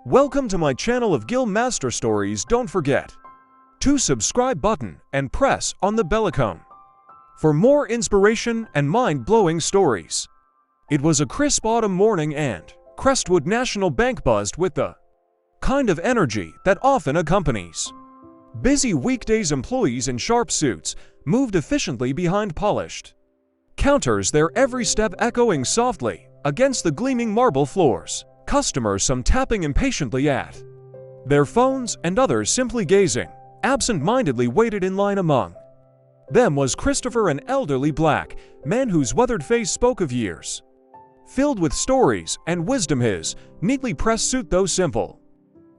Welcome to my channel of Gill Master Stories. Don't forget to subscribe button and press on the bell icon for more inspiration and mind-blowing stories. It was a crisp autumn morning and Crestwood National Bank buzzed with the kind of energy that often accompanies busy weekdays. Employees in sharp suits moved efficiently behind polished counters, their every step echoing softly against the gleaming marble floors. Customers, some tapping impatiently at their phones and others simply gazing absent-mindedly, waited in line. Among them was Christopher, an elderly black man whose weathered face spoke of years filled with stories and wisdom. His neatly pressed suit, though simple,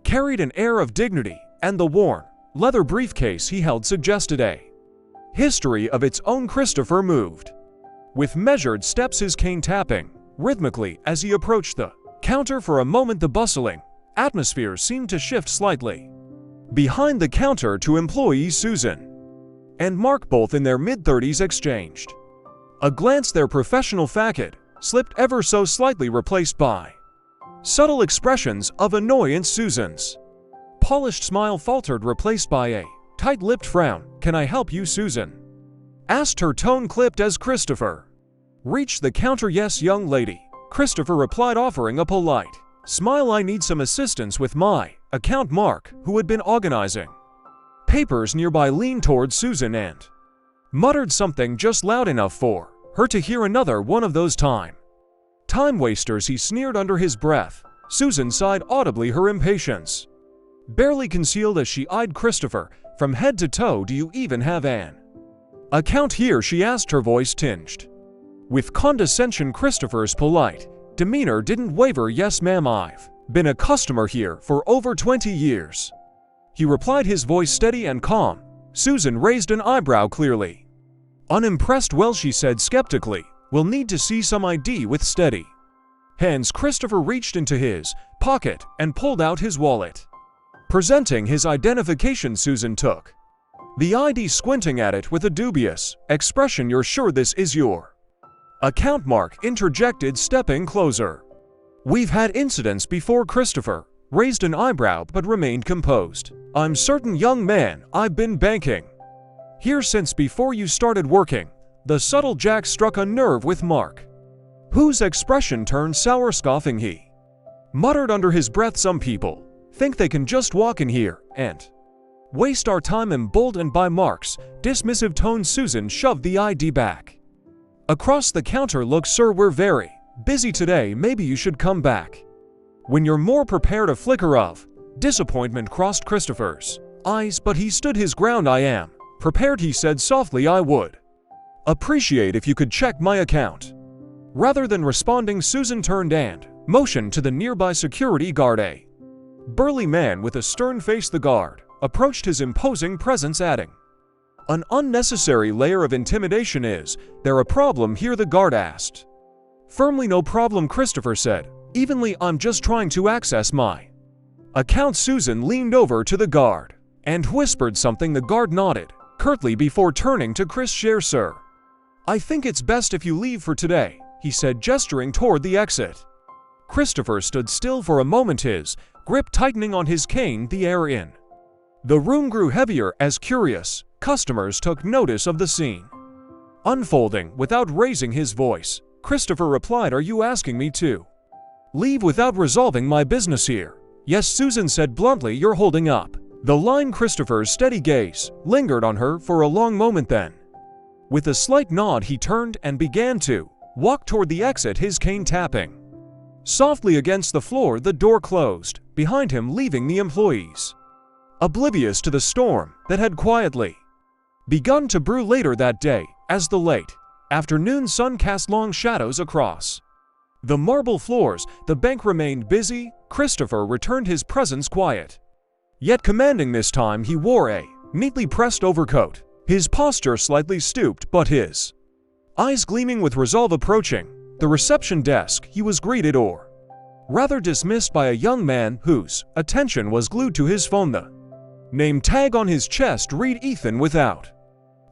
carried an air of dignity, and the worn leather briefcase he held suggested a history of its own. Christopher moved with measured steps, his cane tapping rhythmically as he approached the counter. For a moment the bustling atmosphere seemed to shift slightly. Behind the counter, two employees, Susan and Mark, both in their mid-30s, exchanged a glance. Their professional facade slipped ever so slightly, replaced by subtle expressions of annoyance. Susan's polished smile faltered, replaced by a tight-lipped frown. "Can I help you?" Susan asked, her tone clipped as Christopher reached the counter. "Yes, young lady," Christopher replied, offering a polite smile. "I need some assistance with my account." Mark, who had been organizing papers nearby, leaned towards Susan and muttered something just loud enough for her to hear. "Another one of those time wasters," he sneered under his breath. Susan sighed audibly, her impatience barely concealed as she eyed Christopher from head to toe. "Do you even have an account here?" she asked, her voice tinged with condescension. Christopher's polite demeanor didn't waver. "Yes, ma'am, I've been a customer here for over 20 years, he replied, his voice steady and calm. Susan raised an eyebrow, clearly unimpressed. "Well," she said skeptically, "we'll need to see some ID." With steady hands, Christopher reached into his pocket and pulled out his wallet. Presenting his identification, Susan took the ID, squinting at it with a dubious expression. "You're sure this is your account?" Mark interjected, stepping closer. "We've had incidents before." Christopher raised an eyebrow but remained composed. "I'm certain, young man, I've been banking here since before you started working." The subtle jack struck a nerve with Mark, whose expression turned sour. "Scoffing," he muttered under his breath. "Some people think they can just walk in here and waste our time." Emboldened by Mark's dismissive tone, Susan shoved the ID back across the counter. "Look, sir, we're very busy today. Maybe you should come back when you're more prepared." A flicker of disappointment crossed Christopher's eyes, but he stood his ground. "I am prepared," he said softly. "I would appreciate if you could check my account." Rather than responding, Susan turned and motioned to the nearby security guard. A burly man with a stern face, the guard approached his imposing presence, adding an unnecessary layer of intimidation. "Is there a problem here?" the guard asked firmly. "No problem," Christopher said evenly. "I'm just trying to access my account." Susan leaned over to the guard and whispered something. The guard nodded curtly before turning to Chris. "Sir, I think it's best if you leave for today," he said, gesturing toward the exit. Christopher stood still for a moment, his grip tightening on his cane. The air in the room grew heavier as curious customers took notice of the scene unfolding. Without raising his voice, Christopher replied, "Are you asking me to leave without resolving my business here?" "Yes," Susan said bluntly. "You're holding up the line." Christopher's steady gaze lingered on her for a long moment, then with a slight nod he turned and began to walk toward the exit, his cane tapping softly against the floor. The door closed behind him, leaving the employees oblivious to the storm that had quietly begun to brew later that day. As the late afternoon sun cast long shadows across the marble floors, the bank remained busy. Christopher returned his presence, quiet yet commanding. This time he wore a neatly pressed overcoat, his posture slightly stooped, but his eyes gleaming with resolve. Approaching the reception desk, he was greeted, or rather dismissed, by a young man whose attention was glued to his phone. The name tag on his chest read Ethan. Without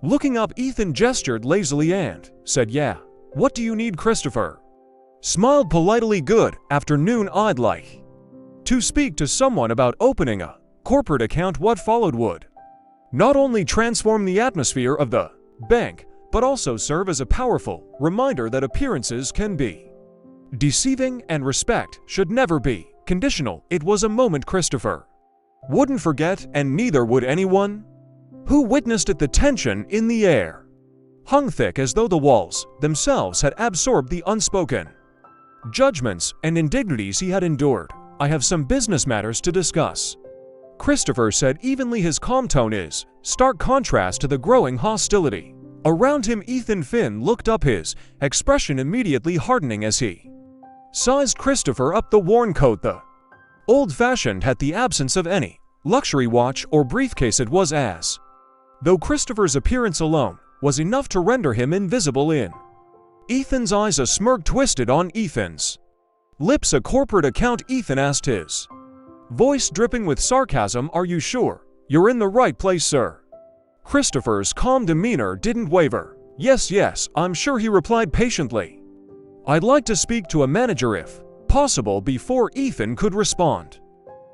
looking up, Ethan gestured lazily and said, "Yeah, what do you need?" Christopher smiled politely. "Good afternoon, I'd like To speak to someone about opening a corporate account, what followed would not only transform the atmosphere of the bank, but also serve as a powerful reminder that appearances can be deceiving and respect should never be conditional. It was a moment Christopher wouldn't forget, and neither would anyone who witnessed it. The tension in the air hung thick, as though the walls themselves had absorbed the unspoken judgments and indignities he had endured. "I have some business matters to discuss," Christopher said evenly, his calm tone is stark contrast to the growing hostility around him. Ethan Finn looked up, his expression immediately hardening as he sized Christopher up. The worn coat, the old-fashioned hat, the absence of any luxury watch or briefcase. It was as though Christopher's appearance alone was enough to render him invisible in Ethan's eyes. A smirk twisted on Ethan's lips. "A corporate account?" Ethan asked, his voice dripping with sarcasm. "Are you sure you're in the right place, sir?" Christopher's calm demeanor didn't waver. Yes, I'm sure," he replied patiently. "I'd like to speak to a manager if possible." Before Ethan could respond,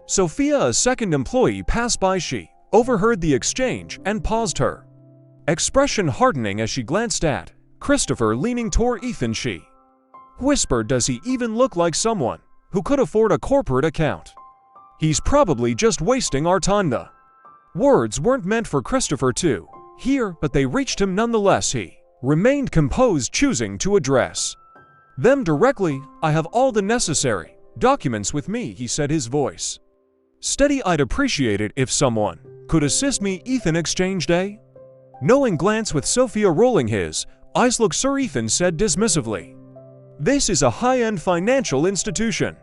Sophia, a second employee, passed by. She overheard the exchange and paused, her expression hardening as she glanced at Christopher leaning toward Ethan. She whispered, "Does he even look like someone who could afford a corporate account? He's probably just wasting our time." The words weren't meant for Christopher to hear, but they reached him nonetheless. He remained composed, choosing to address them directly. "I have all the necessary documents with me," he said, his voice steady. "I'd appreciate it if someone could assist me." Ethan exchanged a knowing glance with Sophia, rolling his eyes. "Look, sir," Ethan said dismissively, "this is a high-end financial institution.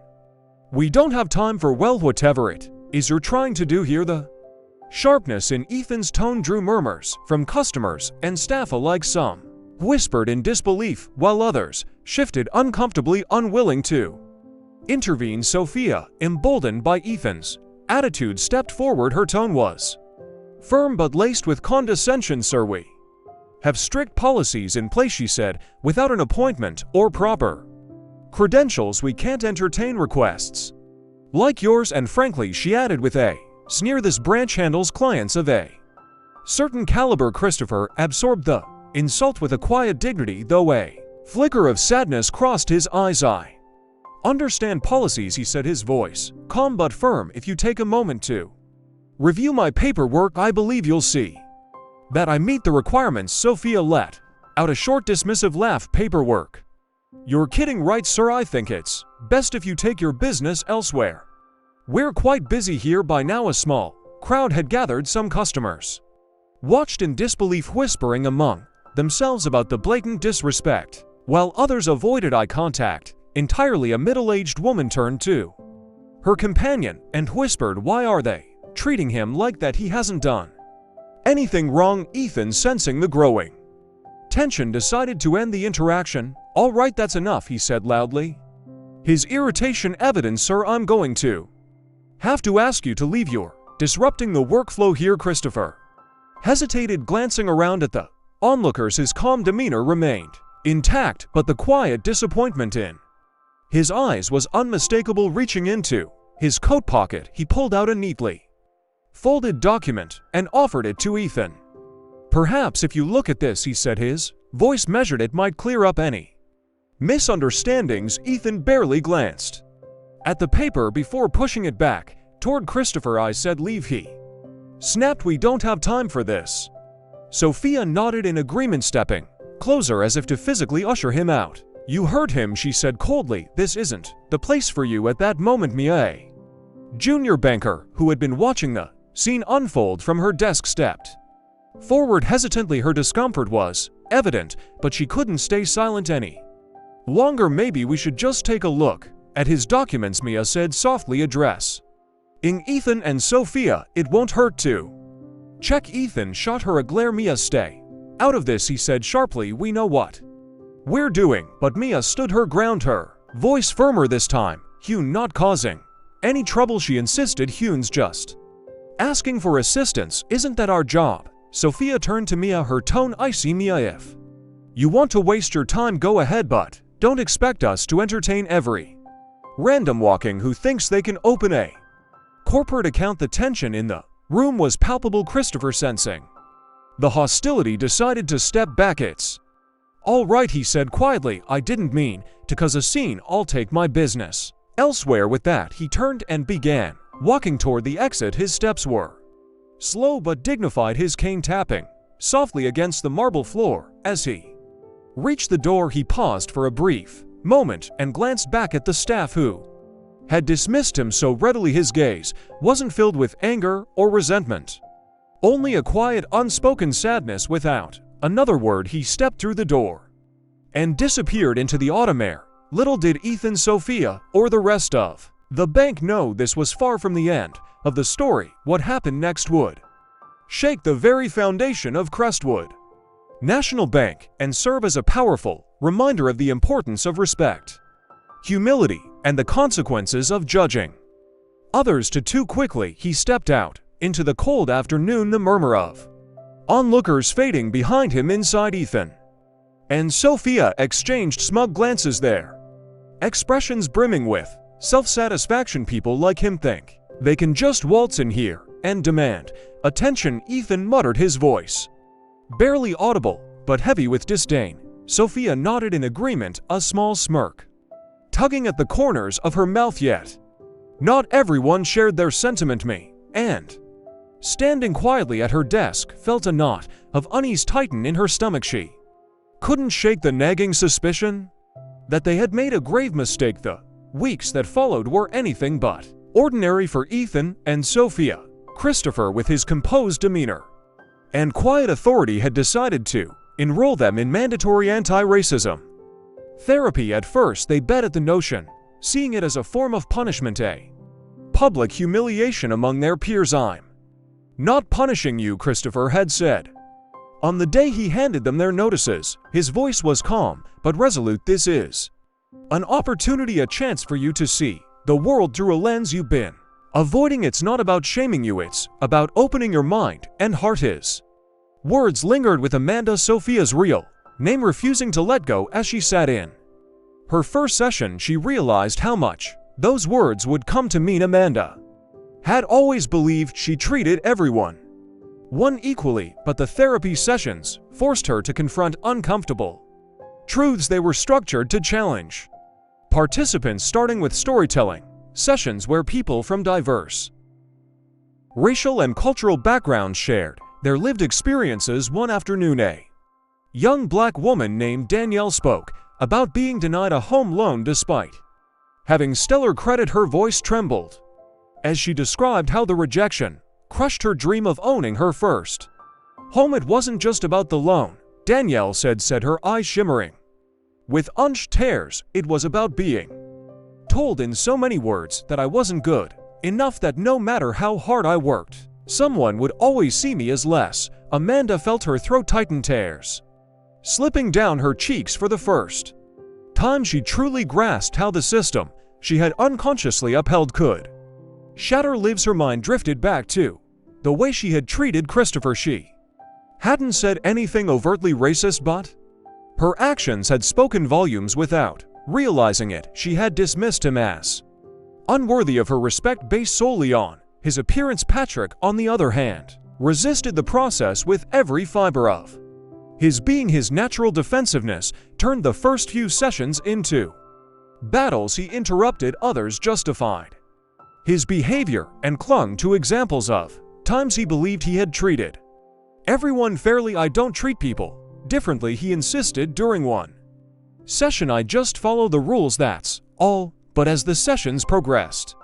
We don't have time for, well, whatever it is you're trying to do here." The sharpness in Ethan's tone drew murmurs from customers and staff alike. Some whispered in disbelief, while others shifted uncomfortably, unwilling to intervene. Sophia, emboldened by Ethan's attitude, stepped forward. Her tone was firm but laced with condescension. "Sir, we have strict policies in place," she said. "Without an appointment or proper credentials, we can't entertain requests like yours." And frankly, she added with a sneer, "this branch handles clients of a certain caliber." Christopher absorbed the insult with a quiet dignity, though a flicker of sadness crossed his eyes. "I understand policies," he said, his voice calm but firm. "If you take a moment to review my paperwork, I believe you'll see that I meet the requirements." Sophia let out a short dismissive laugh. "Paperwork? You're kidding, right, sir? I think it's best if you take your business elsewhere. We're quite busy here." By now a small crowd had gathered. Some customers watched in disbelief, whispering among themselves about the blatant disrespect, while others avoided eye contact entirely. A middle-aged woman turned to her companion and whispered, "Why are they treating him like that? He hasn't done anything wrong." Ethan, sensing the growing tension, decided to end the interaction. "All right, that's enough," he said loudly, his irritation evident. "Sir, I'm going to have to ask you to leave. You're disrupting the workflow here." Christopher hesitated, glancing around at the onlookers. His calm demeanor remained intact, but the quiet disappointment in his eyes was unmistakable. Reaching into his coat pocket, he pulled out a neatly folded document and offered it to Ethan. "Perhaps if you look at this," he said, his voice measured, "it might clear up any misunderstandings." Ethan barely glanced at the paper before pushing it back toward Christopher. "I said leave," he snapped. "We don't have time for this." Sophia nodded in agreement, stepping closer as if to physically usher him out. "You heard him," she said coldly. "This isn't the place for you." At that moment, Mia, a junior banker who had been watching the scene unfold from her desk, stepped forward hesitantly. Her discomfort was evident, but she couldn't stay silent any longer. "Maybe we should just take a look at his documents," Mia said softly, addressing Ethan and Sophia. "It won't hurt to check." Ethan shot her a glare. "Mia, stay out of this," he said sharply. "We know what we're doing." But Mia stood her ground, her voice firmer this time. "Hune not causing any trouble," she insisted. "Hune's just asking for assistance. Isn't that our job?" Sophia turned to Mia, her tone icy. "Mia, if you want to waste your time, go ahead, but don't expect us to entertain every random walking who thinks they can open a corporate account. The tension in the room was palpable. Christopher, sensing the hostility, decided to step back. "It's all right," he said quietly. "I didn't mean to cause a scene. I'll take my business elsewhere." With that, he turned and began walking toward the exit. His steps were slow but dignified, his cane tapping softly against the marble floor. As he reached the door, he paused for a brief moment and glanced back at the staff who had dismissed him so readily. His gaze wasn't filled with anger or resentment, only a quiet, unspoken sadness. Without another word, he stepped through the door and disappeared into the autumn air. Little did Ethan, Sophia, or the rest of the bank know this was far from the end of the story. What happened next would shake the very foundation of Crestwood National Bank and serve as a powerful reminder of the importance of respect, humility, and the consequences of judging others too quickly. He stepped out into the cold afternoon, the murmur of onlookers fading behind him. Inside, Ethan and Sophia exchanged smug glances, their expressions brimming with self-satisfaction. People like him think they can just waltz in here and demand attention. Ethan muttered, his voice barely audible but heavy with disdain. Sophia nodded in agreement, a small smirk tugging at the corners of her mouth. Yet not everyone shared their sentiment. And standing quietly at her desk, felt a knot of unease tighten in her stomach. She couldn't shake the nagging suspicion that they had made a grave mistake. The weeks that followed were anything but ordinary for Ethan and Sophia. Christopher, with his composed demeanor and quiet authority, had decided to enroll them in mandatory anti-racism therapy. At first, they bet at the notion, seeing it as a form of punishment, a public humiliation among their peers. "I'm not punishing you," Christopher had said on the day he handed them their notices. His voice was calm but resolute. "This is an opportunity, a chance for you to see the world through a lens you've been avoiding. It's not about shaming you, it's about opening your mind and heart." His words lingered with Amanda, Sophia's real name, refusing to let go. As she sat in her first session, she realized how much those words would come to mean. Amanda had always believed she treated everyone one equally, but the therapy sessions forced her to confront uncomfortable truths. They were structured to challenge participants, starting with storytelling sessions where people from diverse racial and cultural backgrounds shared their lived experiences. One afternoon, a young black woman named Danielle spoke about being denied a home loan despite having stellar credit. Her voice trembled as she described how the rejection crushed her dream of owning her first home. "It wasn't just about the loan," Danielle said, her eyes shimmering with unshed tears. "It was about being told in so many words that I wasn't good enough, that no matter how hard I worked, someone would always see me as less." Amanda felt her throat tighten, tears slipping down her cheeks. For the first time, she truly grasped how the system she had unconsciously upheld could shatter lives. Her mind drifted back to the way she had treated Christopher. She hadn't said anything overtly racist, but her actions had spoken volumes. Without realizing it, she had dismissed him as unworthy of her respect based solely on his appearance. Patrick, on the other hand, resisted the process with every fiber of his being. His natural defensiveness turned the first few sessions into battles he interrupted, others justified his behavior and clung to examples of times he believed he had treated everyone fairly. "I don't treat people differently," he insisted during one session. "I just follow the rules, that's all." But as the sessions progressed,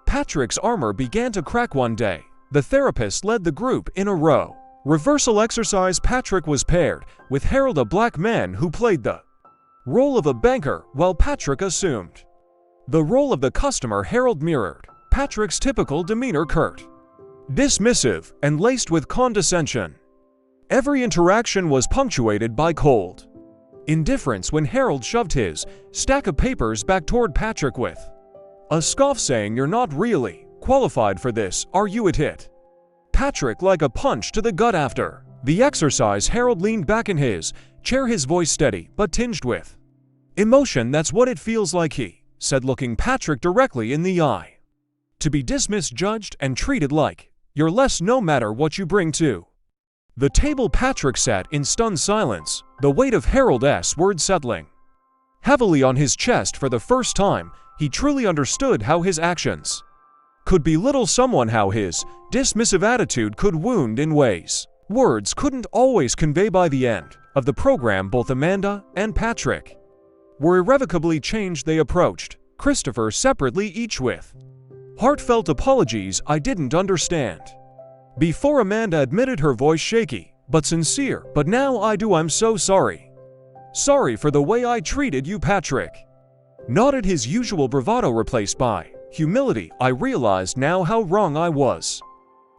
Patrick's armor began to crack. One day, the therapist led the group in a row reversal exercise. Patrick was paired with Harold, a black man who played the role of a banker, while Patrick assumed the role of the customer. Harold mirrored Patrick's typical demeanor, curt, dismissive, and laced with condescension. Every interaction was punctuated by cold indifference when Harold shoved his stack of papers back toward Patrick with a scoff, saying, "You're not really qualified for this, are you?" It hit Patrick like a punch to the gut. After the exercise, Harold leaned back in his chair, his voice steady but tinged with emotion. "That's what it feels like," he said, looking Patrick directly in the eye. "To be dismissed, judged, and treated like you're less no matter what you bring to the table." Patrick sat in stunned silence, the weight of Harold's words settling heavily on his chest. For the first time, he truly understood how his actions could belittle someone, how his dismissive attitude could wound in ways words couldn't always convey. By the end of the program, both Amanda and Patrick were irrevocably changed. They approached Christopher separately, each with heartfelt apologies. "I didn't understand before," Amanda admitted, her voice shaky but sincere. "But now I do. I'm so sorry. Sorry for the way I treated you." Patrick nodded, his usual bravado replaced by humility. "I realized now how wrong I was.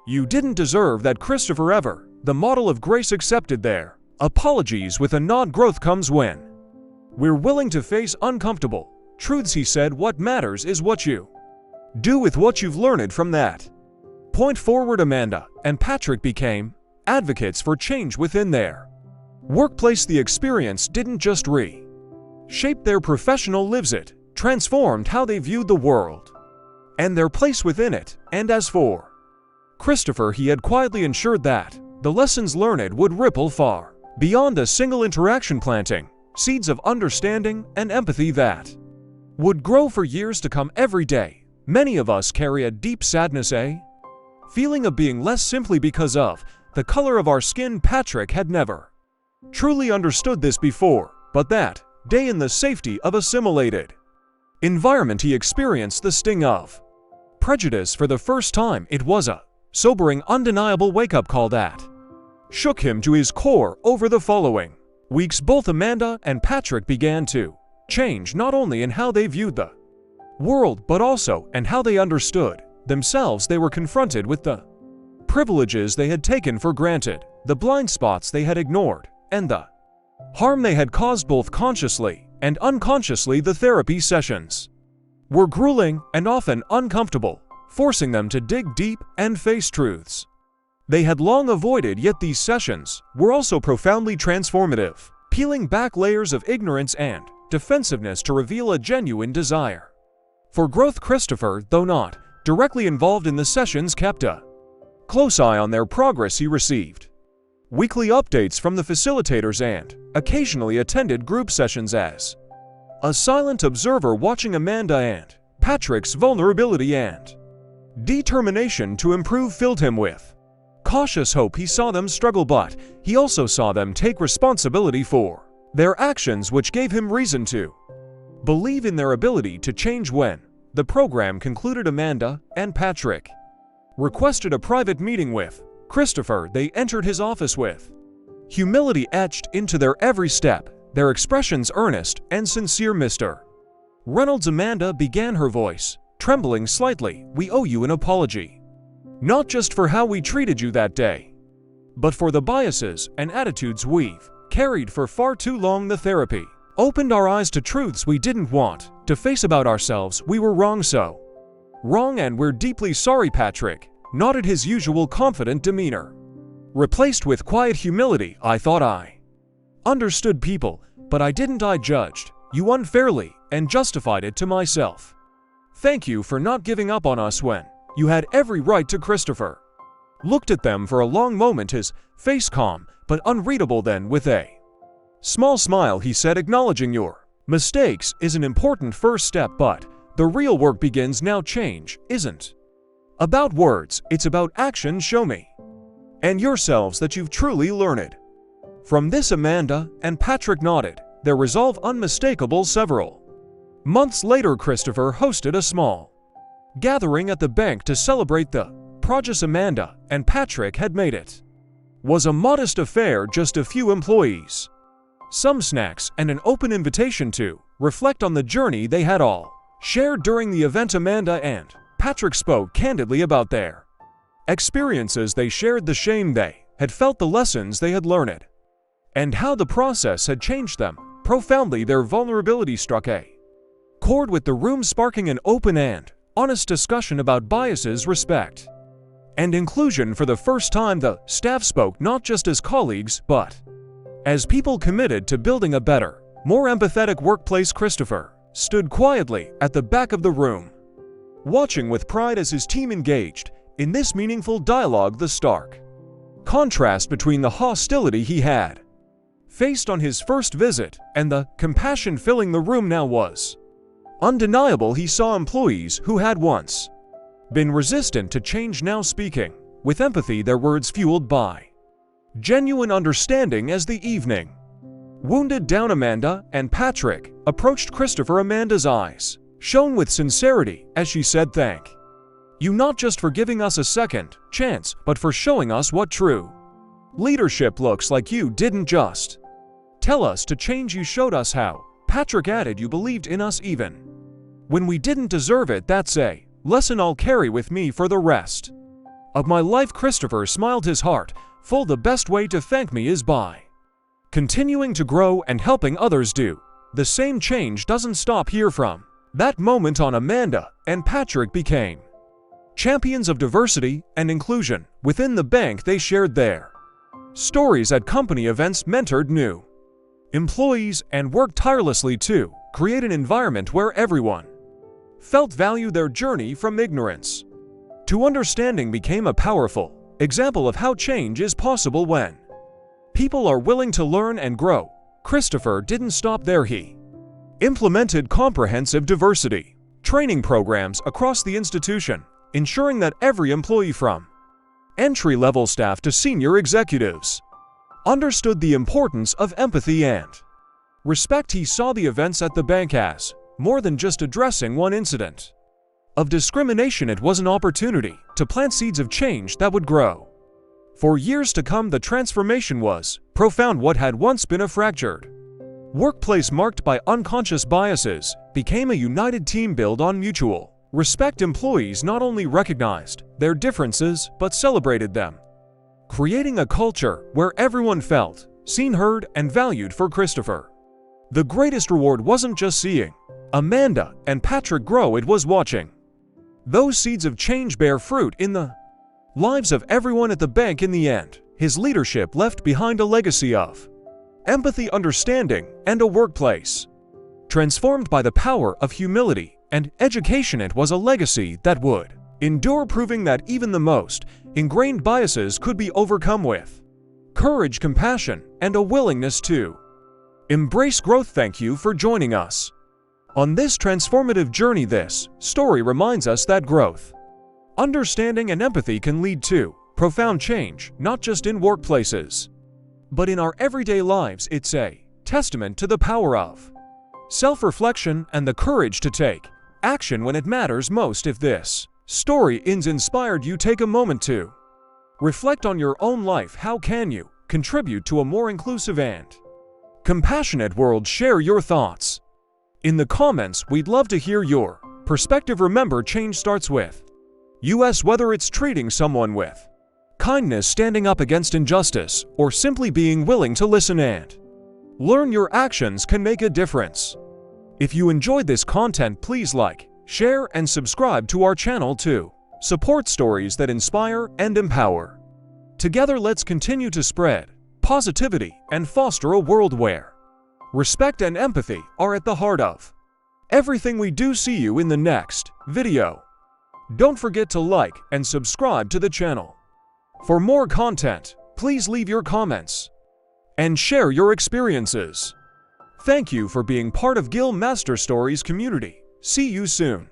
You didn't deserve that." Christopher, ever the model of grace, accepted their apologies with a nod. "Growth comes when we're willing to face uncomfortable truths," he said. "What matters is what you do with what you've learned from that point forward." Amanda and Patrick became advocates for change within their workplace. The experience didn't just reshape their professional lives, it transformed how they viewed the world and their place within it. And as for Christopher, he had quietly ensured that the lessons learned would ripple far beyond a single interaction, planting seeds of understanding and empathy that would grow for years to come. Every day, many of us carry a deep sadness, a feeling of being less simply because of the color of our skin. Patrick had never truly understood this before, but that day, in the safety of a simulated environment, he experienced the sting of prejudice for the first time. It was a sobering, undeniable wake-up call that shook him to his core. Over the following weeks, both Amanda and Patrick began to change, not only in how they viewed the world, but also in how they understood themselves. They were confronted with the privileges they had taken for granted, the blind spots they had ignored, and the harm they had caused, both consciously and unconsciously. The therapy sessions were grueling and often uncomfortable, forcing them to dig deep and face truths they had long avoided. Yet these sessions were also profoundly transformative, peeling back layers of ignorance and defensiveness to reveal a genuine desire for growth. Christopher, though not directly involved in the sessions, kept a close eye on their progress. He received weekly updates from the facilitators and occasionally attended group sessions as a silent observer, watching Amanda and Patrick's vulnerability and determination to improve filled him with cautious hope. He saw them struggle, but he also saw them take responsibility for their actions, which gave him reason to believe in their ability to change. When the program concluded, Amanda and Patrick requested a private meeting with Christopher. They entered his office with humility etched into their every step, their expressions earnest and sincere. "Mr. Reynolds," Amanda began, her voice trembling slightly, "we owe you an apology. Not just for how we treated you that day, but for the biases and attitudes we've carried for far too long. The therapy opened our eyes to truths we didn't want to face about ourselves. We were wrong, so wrong, and we're deeply sorry." Patrick nodded, his usual confident demeanor replaced with quiet humility. "I thought I understood people, but I didn't. I judged you unfairly and justified it to myself. Thank you for not giving up on us when you had every right to." Christopher looked at them for a long moment, his face calm but unreadable. Then, with a small smile, he said, "Acknowledging your mistakes is an important first step, but the real work begins now. Change isn't about words, it's about action. Show me and yourselves that you've truly learned from this." Amanda and Patrick nodded, their resolve unmistakable. Several months later, Christopher hosted a small gathering at the bank to celebrate the progress Amanda and Patrick had made. It was a modest affair, just a few employees, some snacks, and an open invitation to reflect on the journey they had all shared. During the event, Amanda and Patrick spoke candidly about their experiences. They shared the shame they had felt, the lessons they had learned, and how the process had changed them profoundly. Their vulnerability struck a chord with the room, sparking an open and honest discussion about biases, respect, and inclusion. For the first time, the staff spoke not just as colleagues, but as people committed to building a better, more empathetic workplace. Christopher stood quietly at the back of the room, watching with pride as his team engaged in this meaningful dialogue. The stark contrast between the hostility he had faced on his first visit and the compassion filling the room now was undeniable. He saw employees who had once been resistant to change now speaking with empathy, their words fueled by genuine understanding. As the evening wounded down, Amanda and Patrick approached Christopher. Amanda's eyes shone with sincerity as she said, "Thank you not just for giving us a second chance, but for showing us what true leadership looks like. You didn't just tell us to change, you showed us how." Patrick added, "You believed in us even when we didn't deserve it. That's a lesson I'll carry with me for the rest of my life." Christopher smiled, his heart full. "The best way to thank me is by continuing to grow and helping others do the same. Change doesn't stop here." From that moment on, Amanda and Patrick became champions of diversity and inclusion within the bank. They shared their stories at company events, mentored new employees, and worked tirelessly to create an environment where everyone felt valued. Their journey from ignorance to understanding became a powerful example of how change is possible when people are willing to learn and grow. Christopher didn't stop there. He implemented comprehensive diversity training programs across the institution, ensuring that every employee from entry-level staff to senior executives understood the importance of empathy and respect. He saw the events at the bank as more than just addressing one incident of discrimination. It was an opportunity to plant seeds of change that would grow for years to come. The transformation was profound. What had once been a fractured workplace marked by unconscious biases became a united team built on mutual respect. Employees not only recognized their differences but celebrated them, creating a culture where everyone felt seen, heard, and valued. For Christopher, the greatest reward wasn't just seeing Amanda and Patrick grow, it was watching those seeds of change bear fruit in the lives of everyone at the bank. In the end, his leadership left behind a legacy of empathy, understanding, and a workplace transformed by the power of humility and education. It was a legacy that would endure, proving that even the most ingrained biases could be overcome with courage, compassion, and a willingness to embrace growth. Thank you for joining us on this transformative journey. This story reminds us that growth, understanding, and empathy can lead to profound change, not just in workplaces, but in our everyday lives. It's a testament to the power of self-reflection and the courage to take action when it matters most. If this story inspired you, take a moment to reflect on your own life. How can you contribute to a more inclusive and compassionate world? Share your thoughts in the comments. We'd love to hear your perspective. Remember, change starts with us, whether it's treating someone with kindness, standing up against injustice, or simply being willing to listen and learn. Your actions can make a difference. If you enjoyed this content, please like, share, and subscribe to our channel to support stories that inspire and empower. Together, let's continue to spread positivity and foster a world where respect and empathy are at the heart of everything we do. See you in the next video. Don't forget to like and subscribe to the channel. For more content, please leave your comments and share your experiences. Thank you for being part of Gill Master Stories community. See you soon.